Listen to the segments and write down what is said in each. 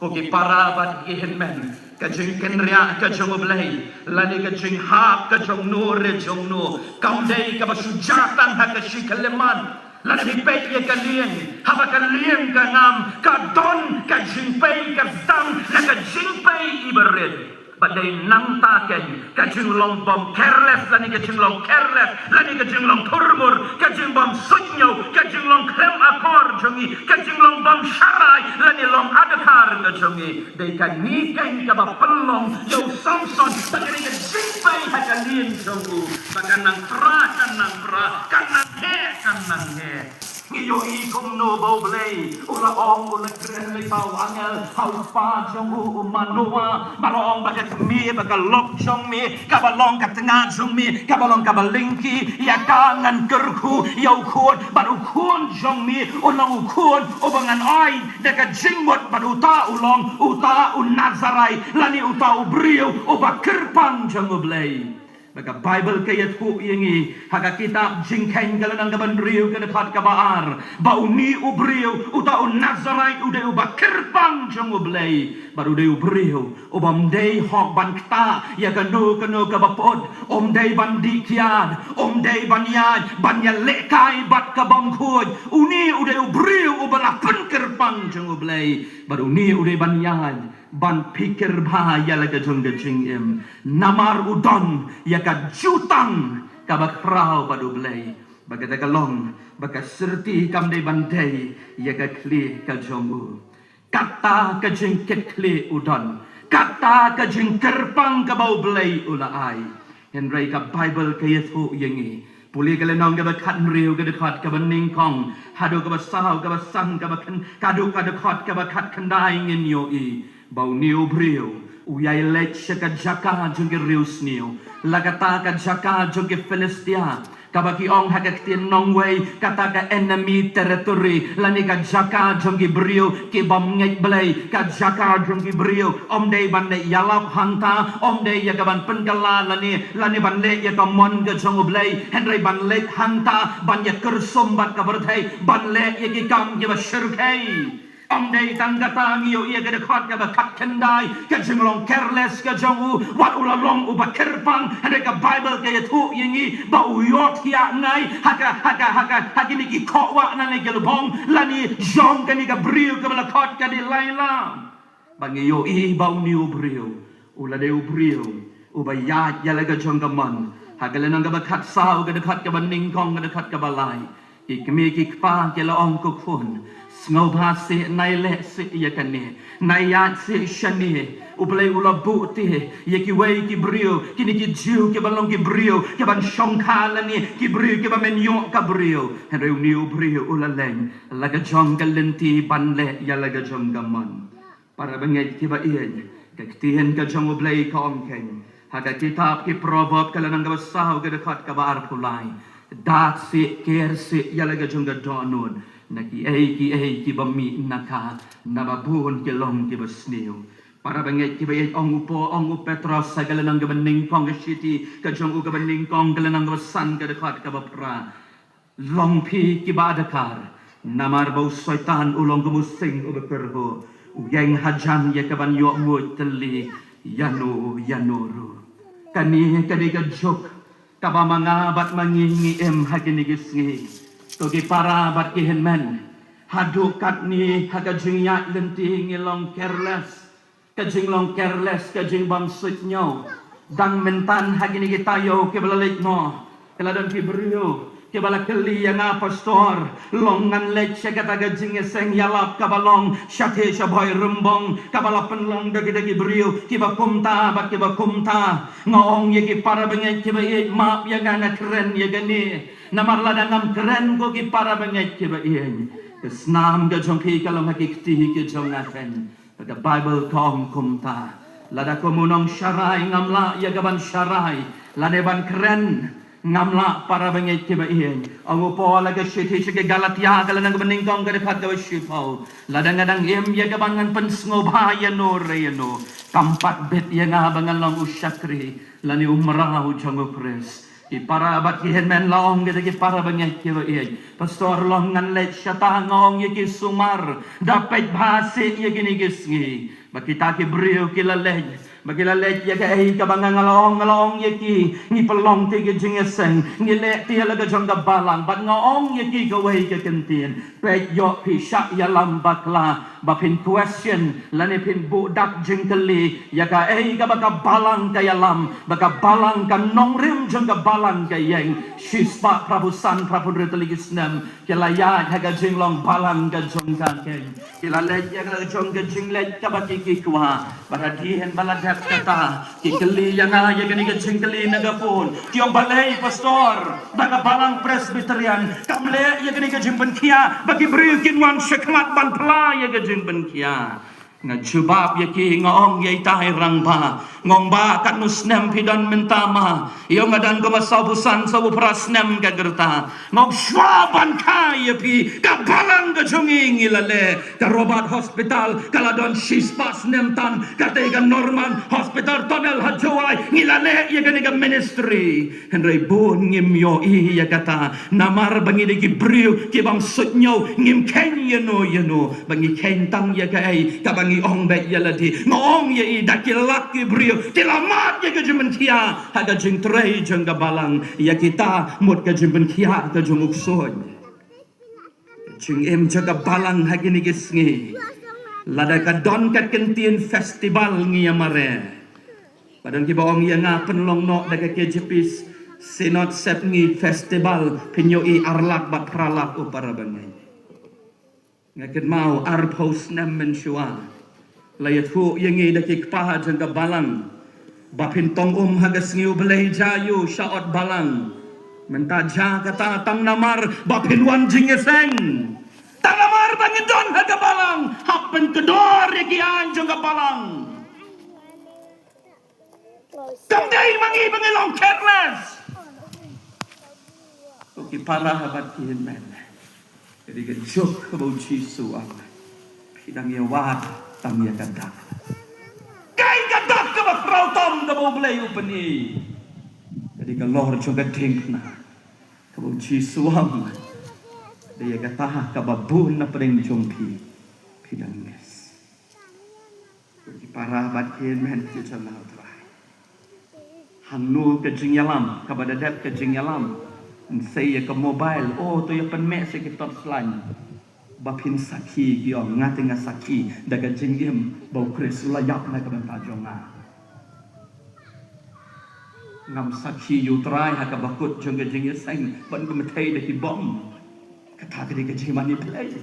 Pogi para bat gihen men. Kajing kenria kajong oblay. Lani kajing hap kajong nure jong no. Kaundai kabasujatan hakashi kaleman. Lani pay ye kalien. Haba kalien kanam. Kadon kajing pay kasam. Na kajing pay ibarid. Badai nang taken kajing long bom careless lani kajing long careless lani kajing long turmur kajing bom sunyo kajing long klem akor jongi kajing long bom sharai lani long adakar kajongi dei kan ni kan ka ba pelong yo samson bagani kajing pai hakalin jongu bagan nang pra kan nang he Iyo ikum no boblay, ula ong ula kren lay pau angel, hau pa jong umanua, balong bagat mi bagalok jong mi, kabalong katengah jong mi, kabalong kabalingki, ya kangan kerku, ya ukun, baru kun jong mi, ulang ukun, ubangan ai, dekat jingmut baru uta ulong, uta unazarai, lani uta ubriu, ubakirpang jong ublay. Maka Bible kaya tu yengi haga kitab jingkain kalanang kaban riu ke dekat kabar bau ni ubriu uta un Nazarite ude ubakirpang jong ublay baru de ubriu ubam day hok ban kta ya kanu kabapod day ban dikiad day ban yad ban ya lekai bat kabam khud uni ude ubriu ubala kirpang jong ublay baru ni ude ban yad ban pikir bahaya laga jong gajing im namar udon ya ka jutang ka bakrau padu blay bagata kalong baka serti kam dei bandai ya ka kli ka jongu kata ka jing kli udon kata ka jing kerpang ka bau blay ulai henry ka Bible ka yesu yengi puli kala nong ka bakat riu ka dekat ka baning kong hadu ka basau ka basan ka bakan kadu ka dekat ka bakat kendai ngin yo i bau niu brio uyai lech ka jaka jongge rius niu lagata ka jaka jongge Filistia kabaki ong hagaktin nongway kata ka enemy territory lani ka jaka jongge brio ki bom ngek blay ka jaka jongge brio day bande yalap hanta day yagaban pengala lani bande yakamon ka jong blay henry banle hanta ban yakersum bat ka berthai banle yakikam ki bashirkai day tanggatang yo ia gede khat ka kat kendai ka jinglong careless ka jongu wat ulalong ubakirpang hande ka Bible ka tu yengi ba uyot ya ngai haka ni ki khwa na le gelbong lani jong ka ni ka briu ka bala khat ka di laila bangi yo I ba uni ubriu ula de ubriu ubayat ya le ka jong ka man haka le nang ka khat sao ka khat ka baning kong ka khat ka balai ikmi ki pa ke la ong ko khun Snobha se naile se yakane nayat se shani uplay ulabu te yaki way ki brio kini ki jiu ki balong ki brio ki ban shongkala ni ki brio ki ba menyo ka brio henry new brio ulaleng laga jong galenti banle ya laga jong gaman para bangay ki ba iyan kaktihen ka jong uplay ka ongkeng haga kitab ki proverb kalanang gabasaw gadakat ka ba arpulay dat se ker se ya laga jong gadonon Naki ki bami naka nababun ki long ki basniu para bangai ki bayai ong Petros sagala nang gabaning kong city ka jong gabaning kong galanang basan ka dekat ka bapra long pi ki badakar namar bau syaitan ulong gumusing ubekerho uyang hajan ya kaban yo mut teli yanuru kani ka jok kaba mangabat mangingi haginigisngi Togi para bat kihen men hadukat ni hakajing yak lenti ngilong careless kajing long careless kajing bang sutnyo dang mentan hagini kita yo ke balalik no keladan ki brio ke balakeli yang pastor longan lech kata gajing seng yalap kabalong syate syaboy rembong kabala penlong dagi brio ki bakumta bat ki bakumta ngong ye ki para bengai ki ba maaf yang ngana keren ya gani namar ladangam keren ko ki para banget ki ba iyan kesnam ga jong ki kalong hakikti ki jong nafen the Bible kom kumta lada ko munong syarai ngamla ya gaban syarai ladeban keren ngamla para banget ki ba iyan ang upo laga shiti shige Galatia kalanang beningkong ga dekat ga shipau ladang im ya gaban ngan pensngobha ya no reno kampat bet ya ngabangan long usyakri lani umrah jong pres Ki para bat ki hen men long kita ki para bangya ki pastor long ngan let syata ngong ye ki sumar dapat bahasa ye gini gisngi bakita ki brio ki lalej bagila let ya ka ka bangang ngalong ye ki ni pelong ti ki jingeseng ni let ti la ga jong ga balang bat ngong ye ki ga wei ka kentien pe yo pi syak ya lam bakla bapin question lani pin budak jingkeli ya ka ka baka balang ka ya lam baka balang ka nong rim jong ga balang ka yeng shispa prabusan prabudreteligisnem kelaya ha ga jinglong balang ga jong ka keng kila let ya ga jong ga jinglet ka baki ki kwa baradi hen balad kata kikeli yang ya gani ke jingkeli nagapun tiong balai pastor baga balang presbyterian kamle ya gani ke jimben kia bagi berikin wan syekmat ban pla ya ke jimben kia ngajubab ya ki ngong ya itai rangba ngong ba kat nusnem pidan mentama yo ngadan ko masabusan sabu prasnem ka gerta ngong shwaban ka ya pi ka balang ka junging ilale ka robat hospital kaladon shispas nemtan ka tega norman hospital tonel hajawai ngilale ya gani ka ministry henry bon ngim yo i ya kata namar bangi de ki brio ki bang sutnyo ngim ken yeno bangi kentang ya kai ka bangi ong bet ya ladi ngong ya i dakilak ki brio tilamat ya ka jumen kia haga jing trei jeng ka balang ya kita mut ka jumen kia ka junguk soy jing em jaga balang hagi ni gisngi lada ka don ka kentien festival ngi amare padang ki baong ya nga penlong no daga kejepis sinot sep ngi festival pinyo i arlak bat pralak upara bangai ngaket mau arpos nem mensyua layat hu yengi daki kpaha jangka balang bapin tong hagas ngiu belai jayu syaot balang mentaja kata tang namar bapin wan jingeseng tang namar bangidon haga balang hapen kedor yaki an jangka balang kamdai mangi bangilong careless uki parah habat kihin men jadi genjuk kebau jisu Allah hidang ya wad tam ya kadak kai kadak ke frau tom ke bau belai upeni jadi kalor juga tingna ke bau jisuam dia kata ke babun na pering jongpi hidang mes di para batin men ke channel trai hanu ke jingyalam ke badadat ke jingyalam saya ke mobile oh tu ya penmek sekitar selan bapin saki giong ngate nga saki daga jinggim bau kres layap na kabanta jonga ngam saki yutrai ha ka bakut jonga jingge seng ban kemetei de ki bom kata ke de jimani play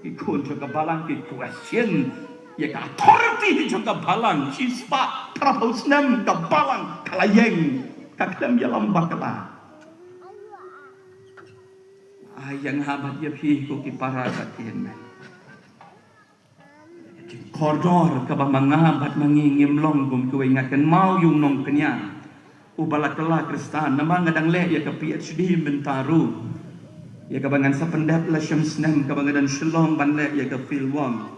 ikut jonga balang ki question ya ka authority jonga balang sispa prabusnem ka balang kalayeng ka klem yalam bakala yang habat ya pi ko ki para katin koridor ka ba mangabat mangingim long gum ko ingatkan mau yung nong kenya ubala kala kristan nama ngadang le ya ka PhD mentaru ya ka bangan sa pendat la syamsnem ka bangadan shalom banle ya ka filwang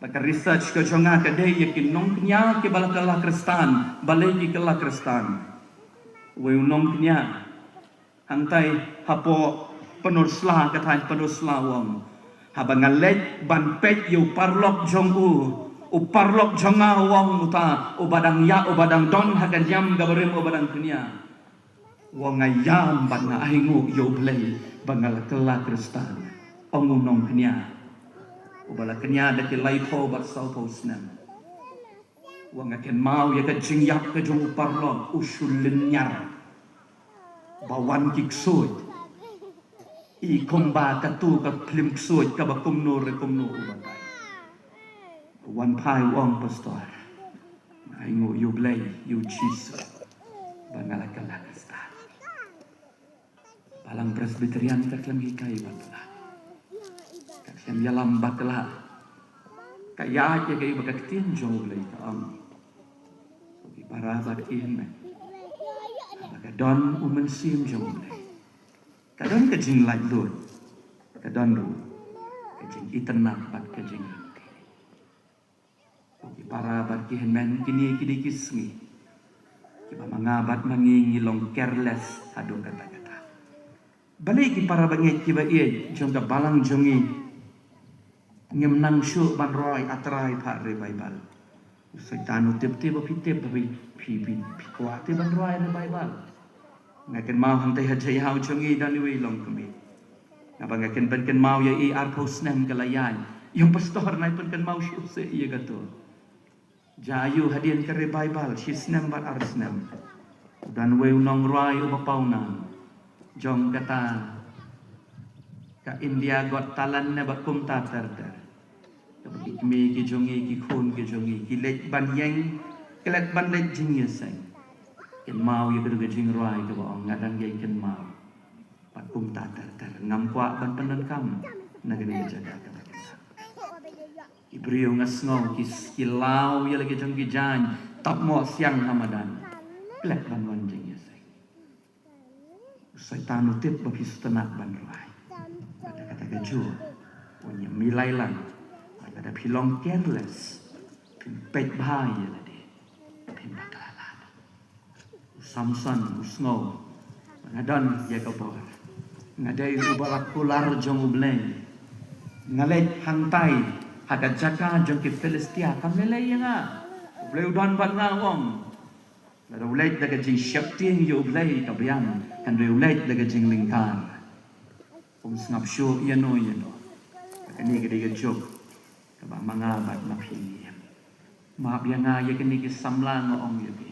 baka research ka jonga ka de ya ki nong kenya ki bala kala kristan balai ki kala kristan we nong kenya hantai hapo penuslah kata penuslah wong habangan let ban pet yu parlok jong u parlok jonga wong uta ubadang ya ubadang don hagan yam gabarim ubadang dunia wong ayam ban na aingu yu blei bangal kela kristan ongunong kenya ubala kenya daki laipo bat saupo snem wong akan mau ya ka jingyap ka jong parlok usulin nyar bawan kiksud i komba katu ka klim suit ka bakum nur ubantai wan pai wong pastor ai ngo you blay you jesus bangala kala sta balang presbyterian ka klam hikai batla ka syam yalam batla kaya ke kai bakaktin jo blay ka am ki para batin ka don umensim jo blay kadang kejing laj lur kadang lu kejing itenang bat kejing para bat kihen men kini kismi Kiba mangabat mangingi long careless hado kata-kata. Balik ki para bangit kiba iye jong ka balang jongi ngem nang syuk ban roi atrai pak revival. Usai tanu tip-tip pitip pi kuat ban roi revival. Ngaken mau hantai hajai hau jongi dan iwi long kami. Ngapa ngaken pen mau ya i arpos nem kalayan. Yung pastor na pen mau syuk se iya gato. Jayu hadian ke revival sisnem bat arsnem dan we unong roi upapauna jong kata ka India got talan ne bakum tatar ter kabaki mi ki jongi ki khun ki jongi ki lek ban yang kelet ban lek jing yeseng ken mau ye kedu jing roi ke ba ngadang ye ken mau bakum tatar ter ngam kwa ban penen kam nagani jaga kata Ibriu ngasngong kilau ya lagi jong gijan tak mo siang Ramadan plek ban wan jing ya sai usai tanu tip bagi setenak ban ruai kata keju punya milai lang ada pilong careless pimpet bahaya ya ladi pimpak lalat Samson usngong ngadon ya kabor ngadai ubalak kular jong ubleng ngalet hantai Haga jaka jong ki Palestia kam lele nga ulai udan ban ngawong la ulai daga jing syapting yo ulai kabiang kan ulai daga jing lingkar sngap syo yano kani gede jok kaba mangabat maphi ma bianga ye kani ki samla ngong ye bi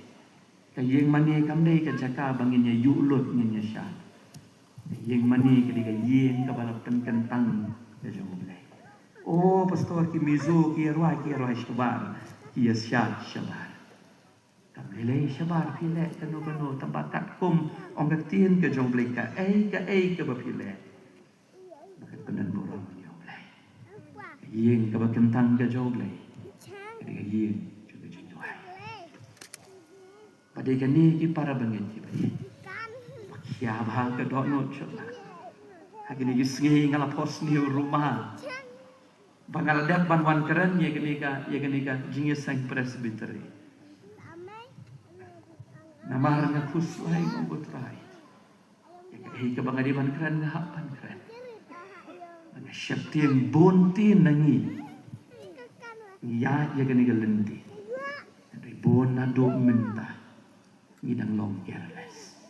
kayeng mani kam dei ka jaka bangin ye yulut nya sya yeng mani kadi ka yeng kabalap kentang ya jong ulai Oh, pastor ki mizu ki ruai shabar ki shabar. Kamlele shabar pile kanu tabakat kum ong katin ke jong bleka ke bapile. Bakat penan borong jong blai. Yeng ke bakentang ke jong blai. Ketika yeng juga jong juai. Pada kani ki para bangit ki bai. Kia bah ke dok not shola. Hakini ki sengi ngalapos ni rumah. Bangaladak banwan keren ya kenika jingis sang presbytery. Nama ranga kuslai mengutrai. Ya ke bangadiban keren ngapan keren. Banga syaktiang bonti nangi. Ya kenika lendi. Dari bon nado mentah. Ngidang long careless.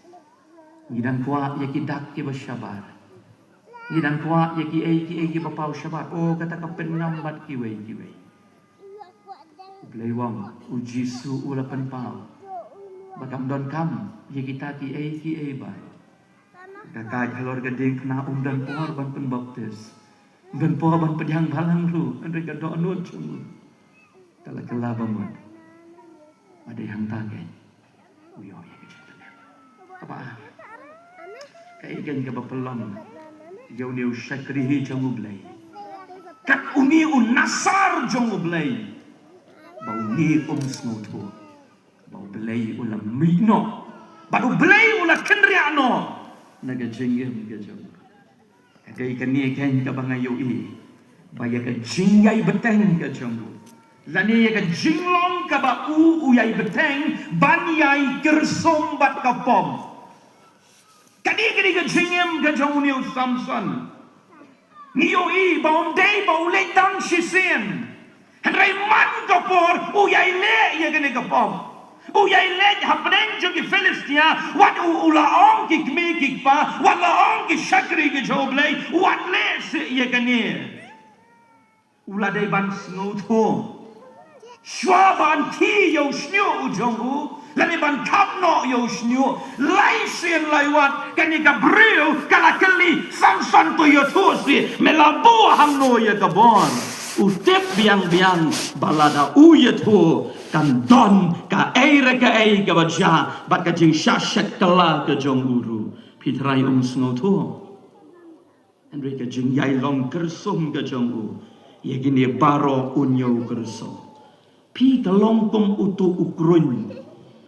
Ngidang kuat ya kidak ki basyabar. Ngidang kuat ya ki bapau syabat. Oh kata kapen ngambat ki wei. Blewang uji su ulapan pau. Bakam don kam ya kita ki bai. Kakak halor gading kena dan pohor ban penbaptis. Dan pohor ban pedang balang ru. Andai kado anut cuma. Kalau kelabam. Ada yang tagen. Uyo ya kecil. Apa? Kayak ke bapelong. Yau ni usyakrihi jong ublay. Kat uni nasar jong ublay. Bau ni snoto. Bau blay ulam mino. Bau blay ulam kenriano. Naga jenggem ke jong. Kata ikan ni kan ka bangayo i. Baya ka jingyay beteng ke jong. Lani ka jinglong ka ba uyay beteng. Banyay kersombat ka pom. Kadi ka jingem ka jong uniw Samson. Niyo i baundey baulay dang sisien. Henry man ka por uyay le ya gani ka pom. Uyay le hapneng jong ki Philistia. Wat ulaong ki kmikik pa. Wat laong ki syakri ki joblay. Wat le si ya gani. Uladay ban sngoto. Shwaban ti yo snyo ujong u. Lani ban kapno yo snyo lai sien lai wat kani ka brio kala kali Samson to yo tusi melabu hamno ya kabon utip biang balada uye tu kan don ka eire ka baja bat ka jing shashat kala ka jong uru pitrai sngoto Henry ka jing yai long kersum ka jong u ye gini baro unyo kerso pi ka longkom utu ukrun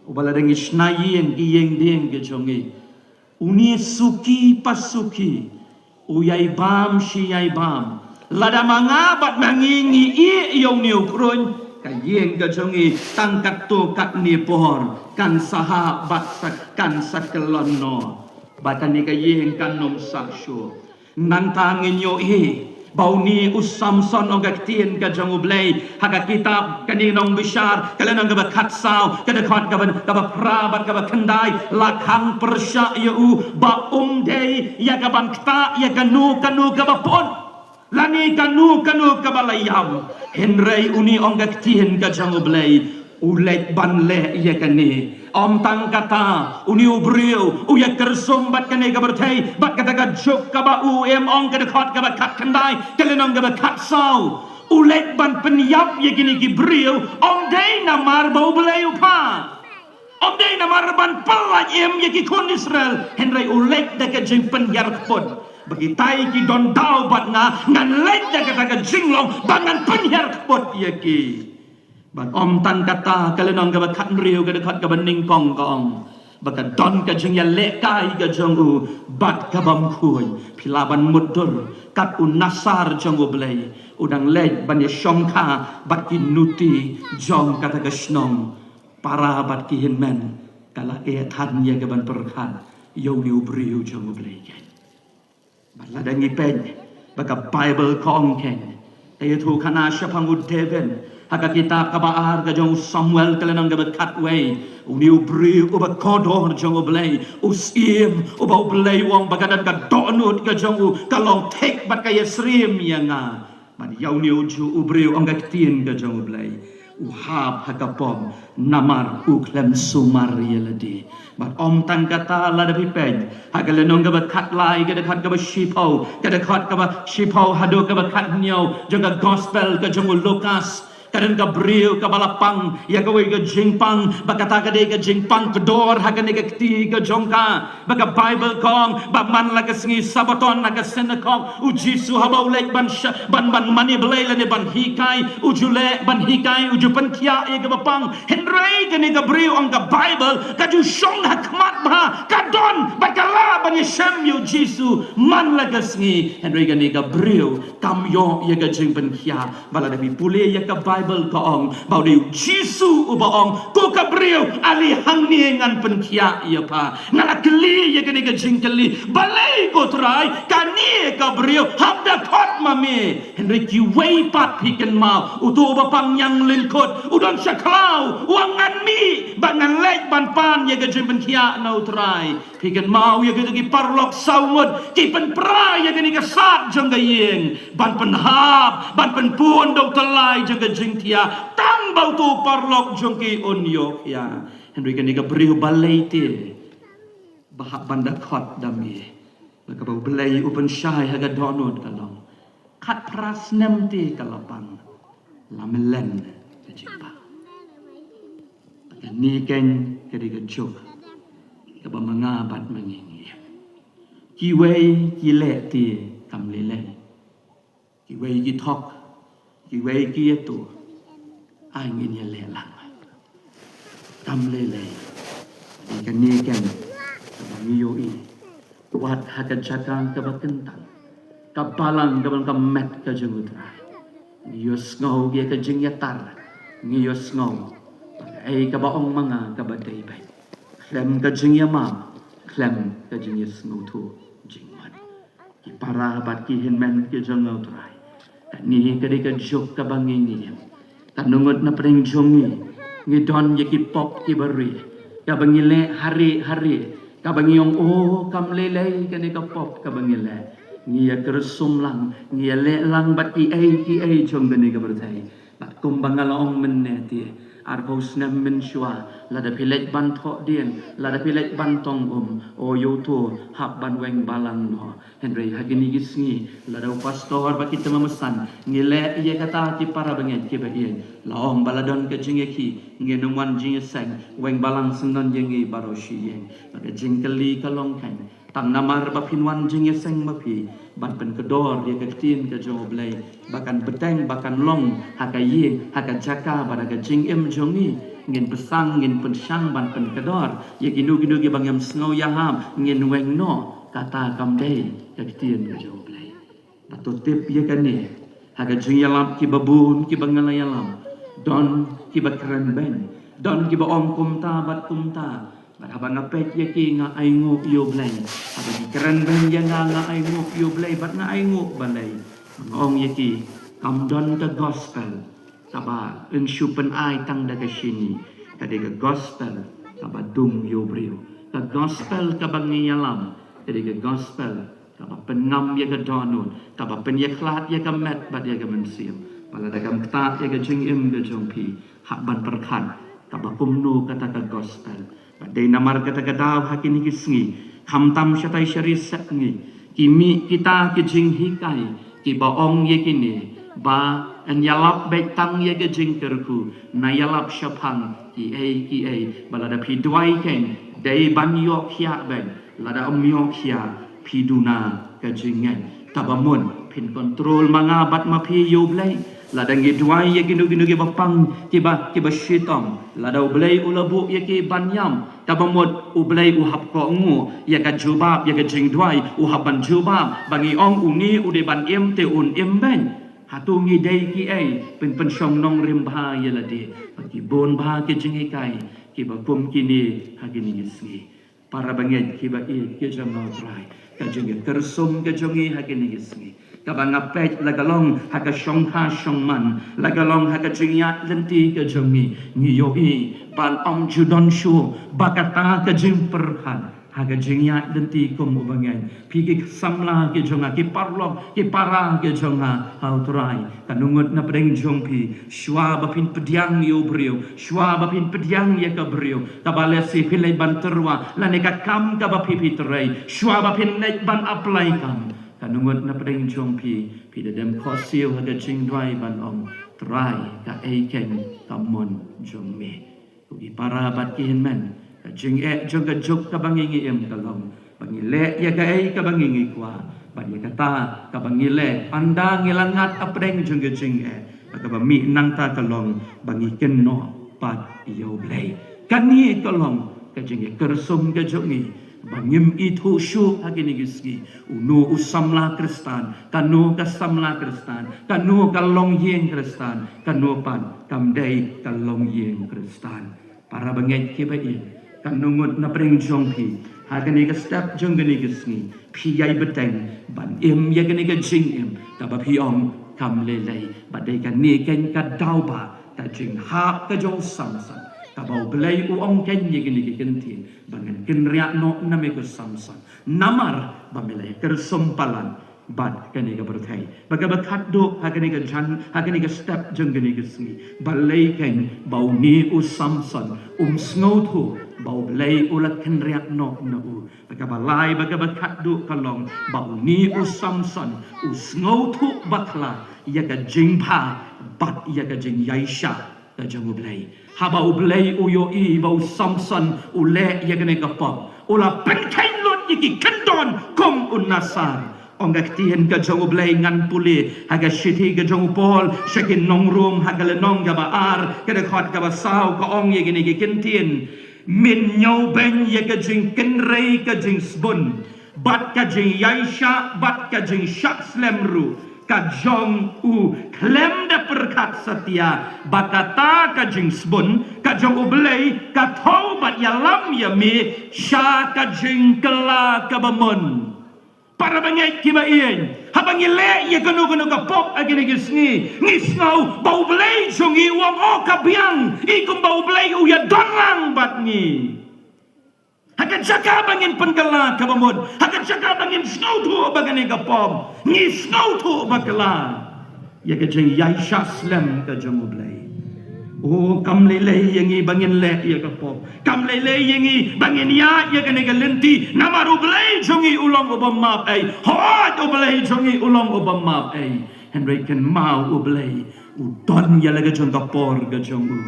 ubala dengan isnayen giyeng deng ke jongi uni suki pasuki uyai bam shiyai bam lada mangabat mangingi i yong niu krun kayeng ka jongi tangkat to kat ni pohor kan sahabat kan sakelon no batan ni kayeng kan nom saksyo nang tangin yo bau ni usam son ong gaktien ka jong ublay haga kitab kaninong bishar kalanang ka bakat saw kada khot ka prabat ka kandai lakhang persya yu ba day ya ka bangta ya kanu ka pon lani kanu ka balayam henrei uni ong gaktien ka jong ublay ulet banle ya kani om tang kata uni ubriu uya kersumbat kane ka berthei bat kata ka jok ka ba em ong ka khot ka ba khat khandai kelenong ka ba khat sau ulet ban penyap ye kini ki briu om dei na mar bau beleu pa om dei na mar ban pelaj em ye ki kon Israel henrai ulet da ka jing penyar pon bagi tai ki don dau bat ngan let da ka jinglong bangan penyar pon ye ki ban om tan kata kalenong ka khat riu ka khat ka ning kong kong baka don ka jing ya le kai ka jong u bat ka bam khuy pilaban mudur kat un nasar jong u blai udang le ban ye shong kha bat ki nuti jong kata ka snong para bat ki hin men kala e than ye ka ban perkhan yo ni ubriu jong u blai ke ban la dangi pen baka bible kong ken e thu khana shapang u deven haka kitab kabaar ka jong Samuel kalenang ka kat way uni ubri uba kodor jong ublay usim uba ublay wong bagadan ka donut ka jong u kalong tek bat ka yesrim yanga man yaw ni uju ubri ong gaktien ka jong ublay uhab haka pom namar uklem sumar yeladi bat om tan kata la da piped haka lenong ka kat lai ka kat ka shipo ka kat ka shipo hado ka kat nyo jong ka gospel ka jong Lukas kadang Gabriel ka balapang ya ka way ka jingpang bakata ka de ka jingpang kedor ha ka ne ka ti ka jongka baka Bible kong ba man la ka singi sabaton na ka senakong ujisu habaw lek ban mani belay la ne ban hikai ujule ban hikai uju pantia ya ka bapang henry ka ne Gabriel ang ka Bible ka ju shong hakmat ba ka don bakala ban yeshem yu jisu man la ka singi henry ka ne Gabriel kamyo ya ka jingpan kia bala da pule ya ka Bible kaong bau diu Jisu ubaong ko kabriu ali hangni ngan penkia ia pa ngala keli ye kene ke jingkeli balai ko trai kani kabriu habda khot mami henry ki wei pat piken mau utu bapang yang linkot udon saklau wangan mi bangan lek ban pan ye ke jing penkia no trai piken mau ye ke ki parlok saumut ki pen pra ye kene ke sat jong ga yeng ban penhap ban pen pun dok telai jong ga jing tia tang bau tu parlok jongki onyo ya henry kan diga beriu balai te bahak banda khot dami maka bau belai upen syai haga donut kalong kat pras nem te kalapang lamelen jimpa ni ken kediga jok ka mangabat mangingi ki wei ki le te kam le le ki wei ki thok ki wei ki tu ai ngin ya le lang kam le le di kan ni kan mi yo i wat hakan chakang ka bakentang ka balang ka bang ka met ka jengutra ni yo sngo ge ka jing ya tar ni yo sngo ai ka ba ong manga ka ba dei bai klem ka jing ya ma klem ka jing ya sngo tu jing man ki para bat ki hin men ki jengutra ni ka de ka jok ka bangi ni tanungot na pring jongi ngidon yaki pop ki bari ka bangile hari ka bangiong o kam lele ka ne ka pop ka bangile ngia kersum lang ngia le lang bat ki ai jong ka ne ka berthai bat kum bangalong meneti arbos nem men shwa la da pilet ban tho dien la da pilet ban tong o yo to hab ban weng balang no henry hagini gisngi la da pastor ba kita memesan ngile ye kata ki para bengen ki ba ien la ong baladon ke jinge ki nge numan jinge seng weng balang senon jengi baroshi yen ba jingkeli kalong kan tang namar ba pinwan jinge seng mapi ban pen kedor ye ke tin ke jo blai bakan beteng bakan long hakaye hakajaka badaga jing em jongi ngin pesang ngin pensang ban pen kedor ye ginu ge bangam snow yaham ngin weng no kata kam dei ke tin ke jo blai patut tip ye kan ni haga jing yalam ki babun ki bangala yalam Don kiba keren ben. Don kiba om kumta bat kumta. Bat habang ngapet yaki nga ay nguk yo blay. Habang keren ben ya nga ay nguk yo blay. Bat nga ay nguk balay. Mga ong yaki kam don ka gospel. Taba unsyupen ay tang daga sini. Kadi ka gospel. Taba dung yo brio. Ka gospel kabang ngiyalam. Kadi ka gospel. Taba pengam ya ka donun. Taba penyeklat ya ka met bat ya ka mensiam. Pala dagam ketat ya ka jing im ka jong pi. Hak ban perkat. Taba kumnu kata ka gospel. Badai namar kata kadaw hakini kisngi. Kamtam syatai syaris sakngi. Kimi kita kejing hikai. Ki baong ye kini. Ba an yalap betang ye kejing kerku. Na yalap syapang. Ki ai. Balada pi duai ken. Dai ban yok hiak ben. Lada om yok hiak. Pi duna kejingen. Tabamun. Pin kontrol mangabat mapi yoblay. Ladang ye duai ye ginu ge bapang kiba shitom ladau blai ulabu ye ki banyam tabamot ublai uhap ko ngu ye ka jubab ye ka jing duai uhap ban jubab bangi ong uni ude ban em te un em ben hatungi dei ki ai pen shong nong rim bha ye ladi bagi bon bha ke jing kai kiba kum kini hagini ngi para banget kiba i ke jam no trai ka jing tersum ke jongi hagini ngi kabang apet lagalong haga shongha shongman lagalong haga jingyat lenti ke jongi ngiyoi ban om judon shu bakata ke jing perhan haga jingyat lenti kum ubangan pigi samla ke jonga ki parlok ki para ke jonga hautrai kanungut na pedeng jongpi shwa bapin pediang yo brio shwa bapin pediang ye ka brio tabale si pilai ban terwa laneka kam ka bapipi terai shwa bapin nek ban apply kam kanungut na pedeng jongpi pi dem kosil haga jing dwai ban om trai ka aiken kamon jongme ugi para bat kihin men ka jing jong ka jok ka bangingi em kalong bangile ya ka ai ka bangingi kwa bagi kata ka bangile anda ngilangat apedeng jong ka jing ka bami nang ta kalong bangi kenno pat yo blai kani kalong ka jing kersum ka jongi bangim itu syu hagini giski unu usamla kristan kanu kasamla kristan kanu kalong yeng kristan kanu pan kamdai kalong yeng kristan para banget kibai kanungut na pring jongpi hagini ka step jonggani gisni piyai beteng ban im yagani ka jing im tabapi om kam lelai badai ka ni ken ka dauba ta jing ha ka jong samsan tabau belai uong ken ye gini kentin bangan kenriak no name ko samsan namar bamilai kersumpalan bad kani ka berthai bagabakat do hagani ka jan hagani ka step jeng gini gesni balai ken bau ni u samsan snothu bau belai ulat kenriak no na u bagabalai bagabakat do kalong bau ni u samsan snothu bakla ya ka jingpa bat ya ka jing yaisha ta jang ublai haba ublai uyo i bau samson ule ya gane kapap ula penkain lot yiki kendon kom unnasar onga ktien ka jang ublai ngan puli haga shiti ka jang upol shakin nong room haga le nong ga baar kada khot ka basau ka ong ye gane ki kentien min nyau ben ye ka jing kenrei ka jing sbun bat ka jing yaisha bat ka jing shak slemru kajong u klem da perkat setia bakata kajing sbun kajong ublei katau bat yalam yami sya kajing kela kabamun para bangai kibain habang ile ye kanu kapop agini gisni ngisnau bau blei jongi wong o kabiang ikum bau blei u ya donlang bat ni hakan syaka bangin penggala kabamun hakan syaka bangin snow tu bagani kapom ni snow tu bagala ya ke jeng yai shaslem ka jeng ublai oh kam lele yangi bangin le ya kapom kam lele yangi bangin ya kene galenti namar ublai jongi ulong obamap ai hot ublai jongi ulong obamap ai henry ken mau ublai udon ya laga jeng kapor ka jeng u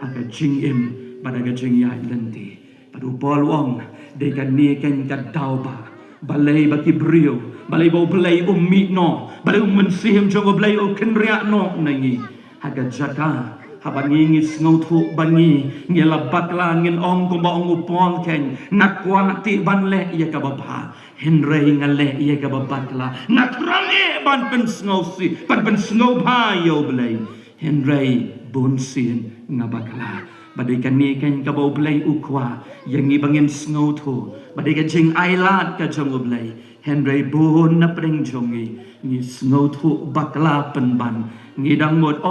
haka jing im pada ka jeng yai lenti padu polwong de kan ni kan dauba balai baki brio balai bau balai ummi no balai mensihim jongo balai o kenria no nangi haga jata habangi ngis ngautu bangi ngela bakla ngin ong ko ba ong upol ken nakwati banle ya ka baba henrei ngale ya ka babakla nakrale ban pen sngosi ban pen snow ba yo balai henrei bonsin ngabakla badai kani kan ka bau blai ukwa yang ibangin snow to badai ka jing ailat ka jong blai henry bon na preng jongi ni snow to bakla penban ngidang mod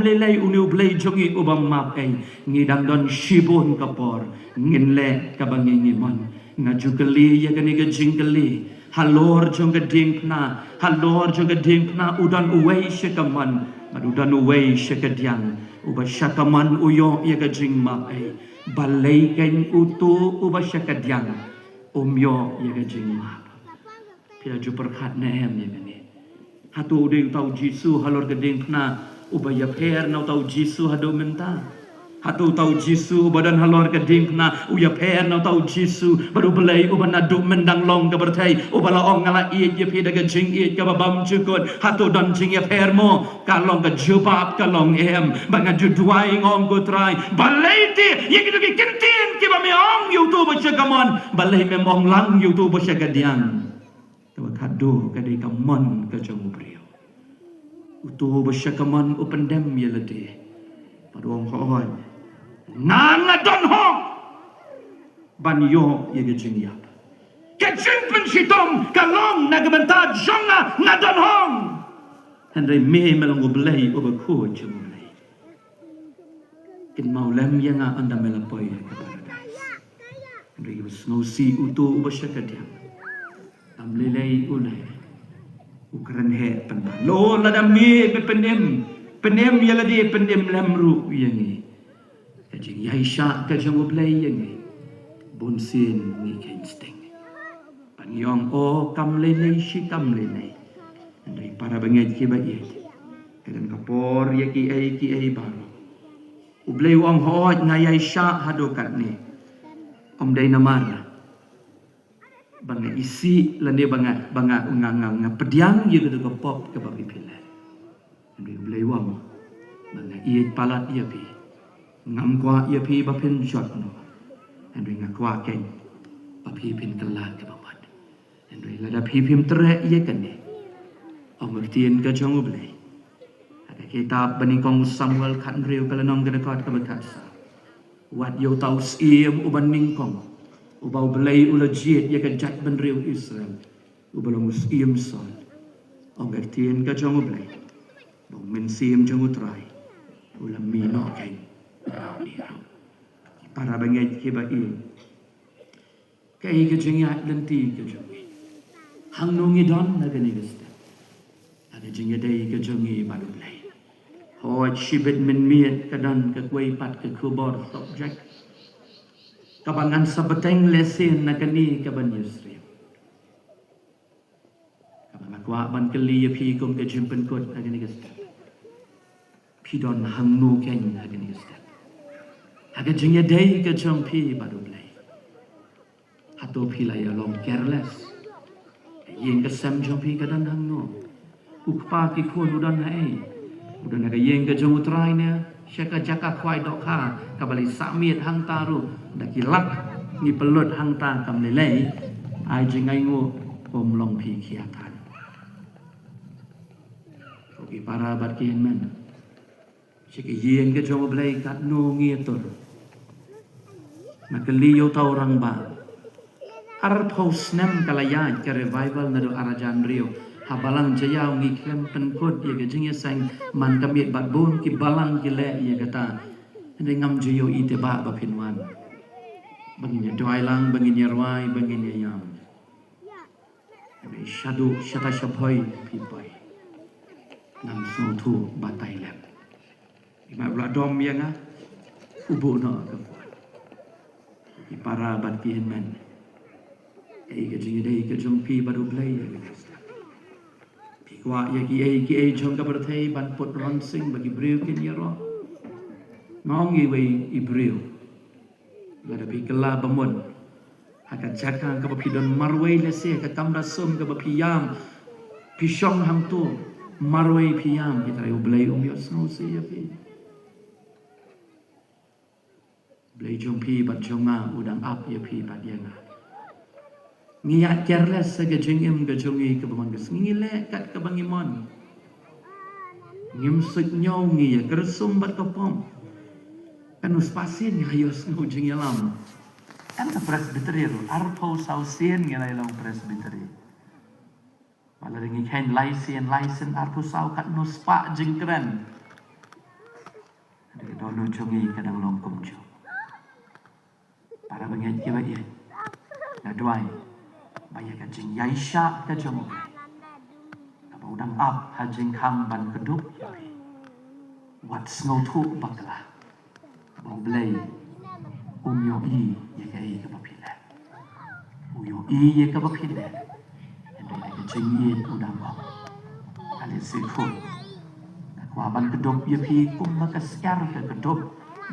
lelai uniu blai jongi ubang map ngidang don shibon kapor nginle ka bangi mon ngajukeli ya kani ka jingkeli halor jong ka dingpna halor jong ka dingpna udan uwei shekaman madudan uwei shekadiang uba shakaman uyo ya ka jing map balai kan utu uba shekadiang umyo ya ka jing map pia ju perkhat nehem ya kani hatu ding tau jisu halor ka dingpna uba ya per nau tau jisu hado menta hatu tau jisu badan halor ka dingpna uya per nau tau jisu baru belai uban adu mendang long ka bertai ubala ong ngala iet ye pida ka jing iet ka babam jukut hatu don jing ye per mo kalong ka jubab kalong banga juduai ngong go trai balai ti ye ki kintin ki ba me ong youtube shagamon balai me mong lang youtube shagadian ka kado ka de kamon ka jong brio utu bashakaman upendem ye lede padong hoy nanga don hong banyo ye gejing yap kejing pensitom kalong nagamenta jonga na don hong henry me melong oblay obako jumulay kin maulem yanga anda melapoy ka paradise henry was no si utu ubashakadiam amlelay ulay ukran he penban lo ladami penem yaladi penem lamru yangi kajing yaisha kajang oblay yangi bonsin ni kensting panyong o kamlelay si kamlelay andai para banged ki bayet kadan kapor yaki ay baro oblay wang hoot na yaisha hadokat ni omday namar banga isi lande banga ungang pediang ye ke pop ke babi pilan andai oblay wang banga iet palat ye pi ngam kwa ye pi bapin jot no andai ngakwa ken bapi pin telat ke babat andai lada pi pim tere ye kan ni omurtien ka jong oblay ada kitab banikong Samuel kan riu kalanong genekat ka bekasa wat yo tau sim uban ningkong ubau belai ulajit ye kan jat ben riu Israel ubalong sim son omurtien ka jong oblay bong men sim jong utrai ulam mino ken para banged ki ba kai ke jingya lenti ke jongi hang nongi don na gani gasta ada jingya dai ke jongi baru play ho shibet min miet kadan ke kuai pat ke kubor subject kabangan sabeteng lesen na gani ke ban yusri kabang kwa ban keli ye pi kum ke jimpen kot na gani gasta pi don hang no ken na gani gasta aga jingya dai ke jong pi baru play hatu pilai along careless yang kesem jompi kadan hangno ukpa ki khon udan hai udan aga yang ke jong utrai ne syaka jaka khwai dok kha kabali samiet hang taru dakilak ni pelut hang ta kam lelei ai jingai ngo om long pi khiatan koki para bat ki men syaka yang ke jong blai kat no ngietur nakeli yo tau rang ba ar post nem kalaya ke revival na do arajan rio habalang jayau ngi klem penkot ye ke jingya sang man kamit bat bon ki balang ki le ye kata ende ngam jayo ite ba ba pinwan banginya doai lang banginya rwai banginya yam ebe shadu shata shapoi pipai nam so tu batai lem ima bla dom yang a ubu no ka para bat ki men ke jing dei ke jong pi baru play ya pi kwa ya ki jong ka berthei ban pot ron sing bagi breu kin ya ro ngong i wei i breu la pi kala bamon haka chakang ka pi don marwei le se ka kamra som ka pi yam pi shong ham tu marwei pi yam ki trai blai yo sno se ya pi blai jong pi bat jonga udang ap ya pi bat yang ngiat careless saga jengem ke jongi ke banggas ngile kat ke bangimon ngim sik nhau ngi kersum bat kapom kanus pasien ngayos ngujing yalam kan presbytery arpo sausien ngelai long presbytery malah ringi kain laisen arpo sau kat nus pak jengkeren ada dono chungi kadang long kumju para bengen kiba ye na duai baya ka jing yaisha ka jong ka udang ap ha jing khang ban keduk wat snow thu bakla bau blai yo i ye ka i ka bapila yo i ye ka bapila endo ka jing ye udang ap ale se thu kwa ban keduk ye pi kum ma ka skar ka keduk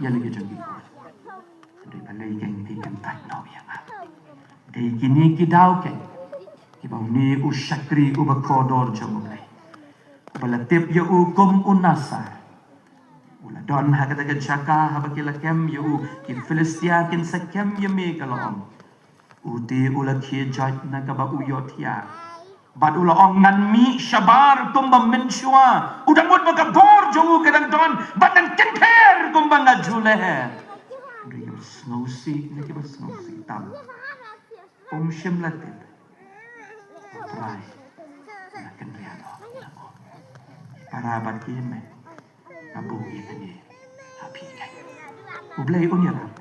ye lagi jong i dari balai yang dikentai no yang dari kini kidau ke kibau ni usyakri ubakodor jomulai balatip ya ukum unasa ula don hakata jaka habakila kem yu ki filistia kin sakem yeme kalom uti ula ki jaj na kaba uyotia bad ula ong nan mi shabar kumba menshua udang mut baka bor jongu kadang don badan kenter kumba ngajule snowsi ni kiba snowsi tam shim latin try na kenriano para bat kime abu ini happy ublay unyara